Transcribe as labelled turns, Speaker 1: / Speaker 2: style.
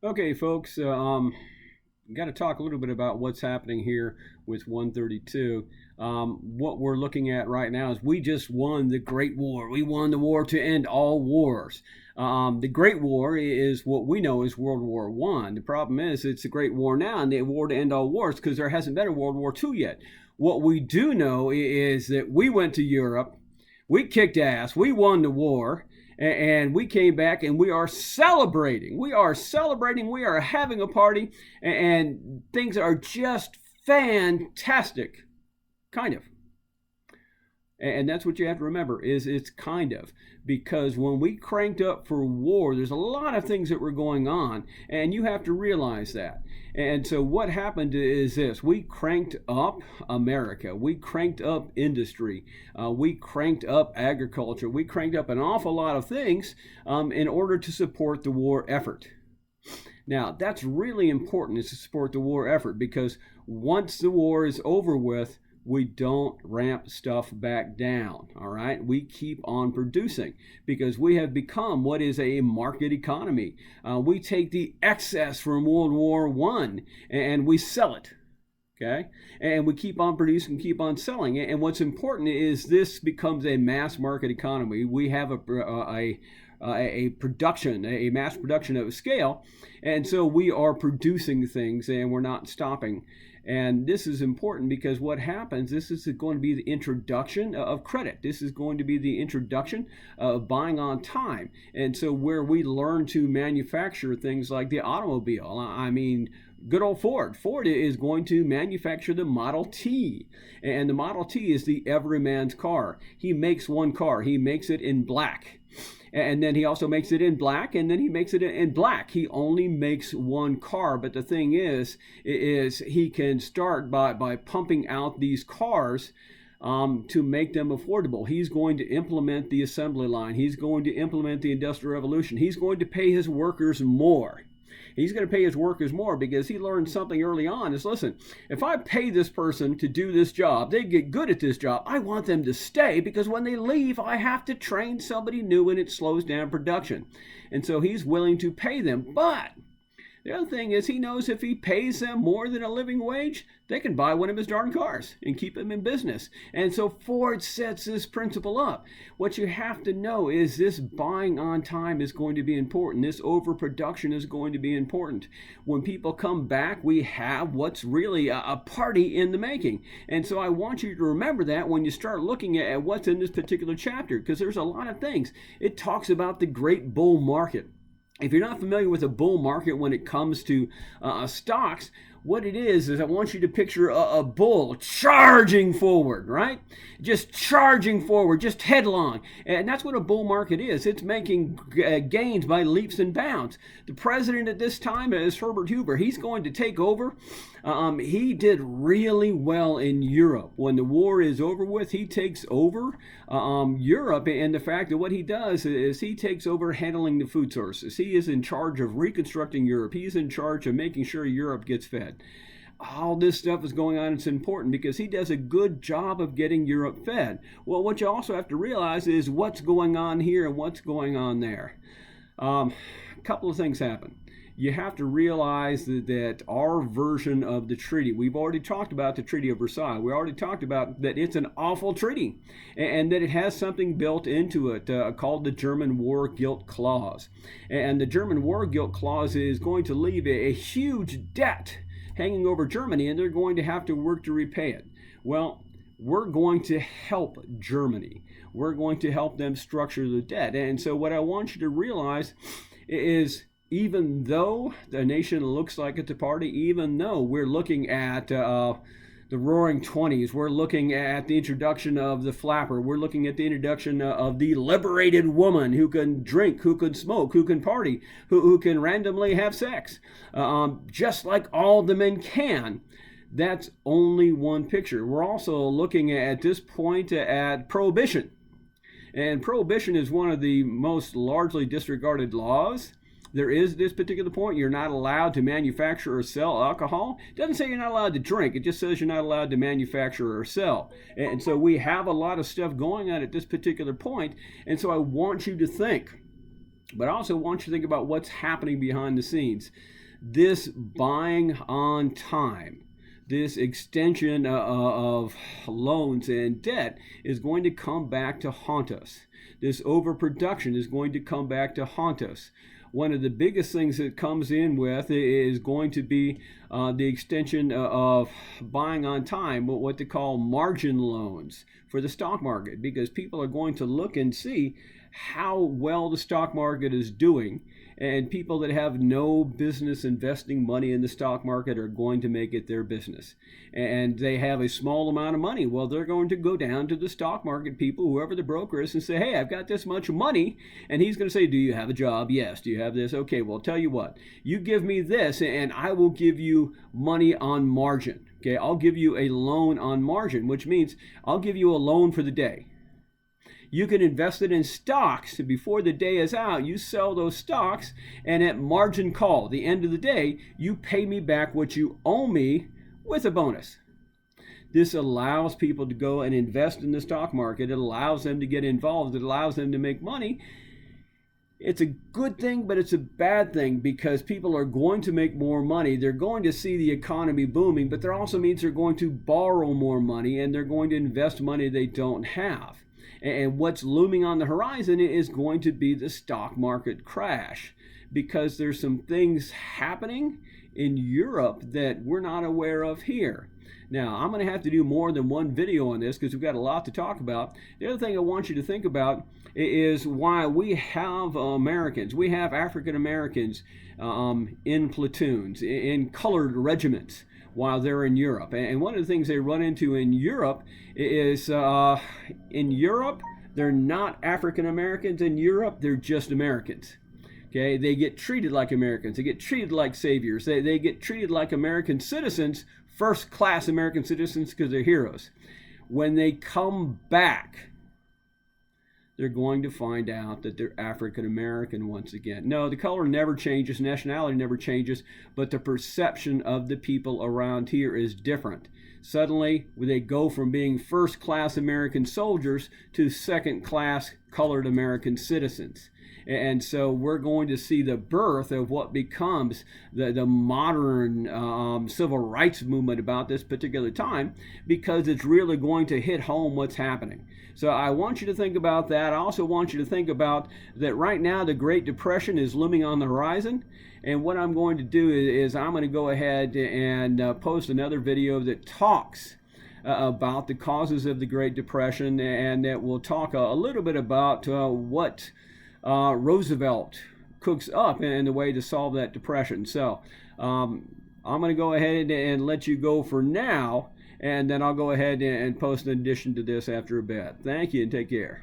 Speaker 1: Okay, folks, got to talk a little bit about what's happening here with 132. What we're looking at right now is we just won the Great War. We won the war to end all wars. The Great War is what we know as World War One. The problem is it's a Great War now, and the war to end all wars because there hasn't been a World War Two yet. What we do know is that we went to Europe, we kicked ass, we won the war, and we came back and we are celebrating. We are celebrating. We are having a party, and things are just fantastic. Kind of. And that's what you have to remember is it's kind of, because when we cranked up for war, there's a lot of things that were going on, and you have to realize that. And so what happened is this: we cranked up America, we cranked up industry, we cranked up agriculture, we cranked up an awful lot of things in order to support the war effort. Now, that's really important, is to support the war effort, because once the war is over with, we don't ramp stuff back down. All right, we keep on producing because we have become what is a market economy. We take the excess from World War One and we sell it. Okay, and we keep on producing, keep on selling. And what's important is this becomes a mass market economy. We have a production, a mass production of scale, and so we are producing things and we're not stopping. And this is important because what happens, this is going to be the introduction of credit. This is going to be the introduction of buying on time. And so where we learn to manufacture things like the automobile, I mean, good old Ford. Ford is going to manufacture the Model T. And the Model T is the everyman's car. He makes one car. He makes it in black. And then he also makes it in black, and then he makes it in black. He only makes one car, but the thing is he can start by pumping out these cars to make them affordable. He's going to implement the assembly line. He's going to implement the Industrial Revolution. He's going to pay his workers more. He's going to pay his workers more because he learned something early on is, listen, if I pay this person to do this job, they get good at this job, I want them to stay because when they leave, I have to train somebody new and it slows down production. And so he's willing to pay them. But the other thing is he knows if he pays them more than a living wage, they can buy one of his darn cars and keep him in business. And so Ford sets this principle up. What you have to know is this buying on time is going to be important. This overproduction is going to be important. When people come back, we have what's really a party in the making. And so I want you to remember that when you start looking at what's in this particular chapter, because there's a lot of things. It talks about the great bull market. If you're not familiar with a bull market when it comes to stocks, what it is I want you to picture a bull charging forward, right? Just charging forward, just headlong. And that's what a bull market is. It's making gains by leaps and bounds. The president at this time is Herbert Hoover. He's going to take over. He did really well in Europe. When the war is over with, he takes over Europe. And the fact that what he does is he takes over handling the food sources. He is in charge of reconstructing Europe. He's in charge of making sure Europe gets fed. All this stuff is going on. It's important because he does a good job of getting Europe fed. Well, what you also have to realize is what's going on here and what's going on there. A couple of things happen. You have to realize that our version of the treaty, we've already talked about the Treaty of Versailles. We already talked about that it's an awful treaty and that it has something built into it called the German War Guilt Clause. And the German War Guilt Clause is going to leave a huge debt hanging over Germany, and they're going to have to work to repay it. Well, we're going to help Germany. We're going to help them structure the debt. And so what I want you to realize is even though the nation looks like it's a party, even though we're looking at the Roaring Twenties, we're looking at the introduction of the flapper, we're looking at the introduction of the liberated woman who can drink, who can smoke, who can party, who can randomly have sex, just like all the men can. That's only one picture. We're also looking at this point at Prohibition. And Prohibition is one of the most largely disregarded laws. There is this particular point, you're not allowed to manufacture or sell alcohol. It doesn't say you're not allowed to drink, it just says you're not allowed to manufacture or sell. And so we have a lot of stuff going on at this particular point, and so I want you to think But I also want you to think about what's happening behind the scenes. This buying on time, this extension of loans and debt is going to come back to haunt us. This overproduction is going to come back to haunt us. One of the biggest things that comes in with is going to be the extension of buying on time, what they call margin loans for the stock market, because people are going to look and see how well the stock market is doing, and people that have no business investing money in the stock market are going to make it their business. And they have a small amount of money. Well, they're going to go down to the stock market people, whoever the broker is, and say, hey, I've got this much money. And he's going to say, do you have a job? Yes. Do you have this? Okay, well, tell you what, you give me this and I will give you money on margin. Okay, I'll give you a loan on margin, which means I'll give you a loan for the day. You can invest it in stocks, and before the day is out, you sell those stocks, and at margin call, the end of the day, you pay me back what you owe me with a bonus. This allows people to go and invest in the stock market. It allows them to get involved. It allows them to make money. It's a good thing, but it's a bad thing, because people are going to make more money. They're going to see the economy booming, but that also means they're going to borrow more money, and they're going to invest money they don't have. And what's looming on the horizon is going to be the stock market crash, because there's some things happening in Europe that we're not aware of here. Now, I'm going to have to do more than one video on this because we've got a lot to talk about. The other thing I want you to think about is why we have Americans, we have African Americans in platoons, in colored regiments, while they're in Europe. And one of the things they run into in Europe is in Europe, they're not African Americans. In Europe, they're just Americans. Okay, they get treated like Americans. They get treated like saviors. They get treated like American citizens, first-class American citizens, because they're heroes. When they come back, they're going to find out that they're African American once again. No, the color never changes, nationality never changes, but the perception of the people around here is different. Suddenly, they go from being first-class American soldiers to second-class colored American citizens. And so we're going to see the birth of what becomes the modern civil rights movement about this particular time, because it's really going to hit home what's happening. So I want you to think about that. I also want you to think about that right now the Great Depression is looming on the horizon. And what I'm going to do is I'm going to go ahead and post another video that talks about the causes of the Great Depression, and that will talk a little bit about what Roosevelt cooks up in the way to solve that depression. So I'm going to go ahead and let you go for now, and then I'll go ahead and post an addition to this after a bit. Thank you and take care.